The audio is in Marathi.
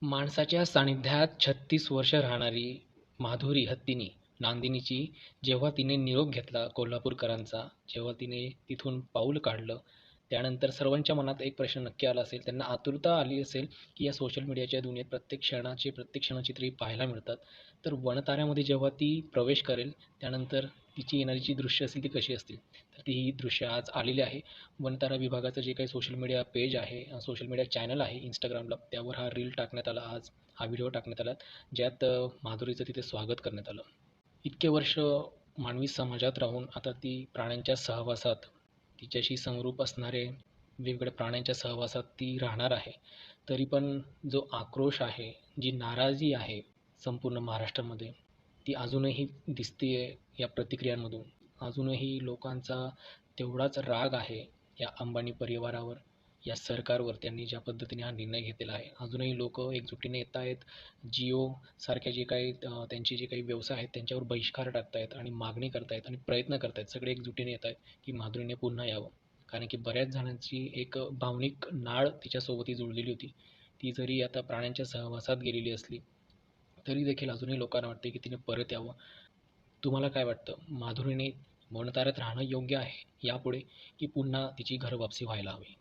माणसाच्या सानिध्यात 36 वर्ष राहणारी माधुरी हत्तीनी नांदिनीची जेव्हा तिने निरोप घेतला कोल्हापूरकरांचा, जेव्हा तिने तिथून पाऊल काढलं, त्यानंतर सर्वांच्या मनात एक प्रश्न नक्की आला असेल. त्यांना आतुरता आली असेल, की या सोशल मीडियाच्या दुनियेत प्रत्येक क्षणाची चित्रे पाहायला मिळतात. तर वनताऱ्यामध्ये जेव्हा ती प्रवेश करेल, त्यानंतर तिची येणारी जी दृश्य असतील ती कशी असतील? तर ती ही दृश्य आज आलेली आहे. वनतारा विभागाचं जे काही सोशल मीडिया पेज आहे, सोशल मीडिया चॅनल आहे Instagramला, त्यावर हा रील टाकण्यात आला आज. हा व्हिडिओ टाकण्यात आला, ज्यात माधुरीचं तिथे स्वागत करण्यात आलं. इतके वर्ष मानवी समाजात राहून आता ती प्राण्यांच्या सहवासात, तिच्याशी समरूप असणारे वेगवेगळ्या प्राण्यांच्या सहवासात ती राहणार आहे. तरी पण जो आक्रोश आहे, जी नाराजी आहे संपूर्ण महाराष्ट्रामध्ये, ती अजूनही दिसतीये या प्रतिक्रियांमधून. अजूनही लोकांचा तेवढाच राग आहे या अंबानी परिवारावर, या सरकारवर, त्यांनी ज्या पद्धतीने हा निर्णय घेतलेला आहे. अजूनही लोक एकजुटीने येत आहेत. जिओ सारख्या जे काही त्यांचे जे काही व्यवसाय आहेत त्यांच्यावर बहिष्कार टाकतायत आणि मागणी करतायत आणि प्रयत्न करतायत. सगळे एकजुटीने येत आहेत की माधुरीने पुन्हा यावं. कारण की बऱ्याच जणांची एक भावनिक नाळ तिच्यासोबत ही जुळलेली होती. ती जरी आता प्राण्यांच्या सहवासात गेलेली असली तरी देखील अजूनही लोकांना वाटते की तिने परत यावं. तुम्हाला काय वाटतं? माधुरीने वनताऱ्यात राहणं योग्य आहे यापुढे, की पुन्हा तिची घरवापसी व्हायला हवी?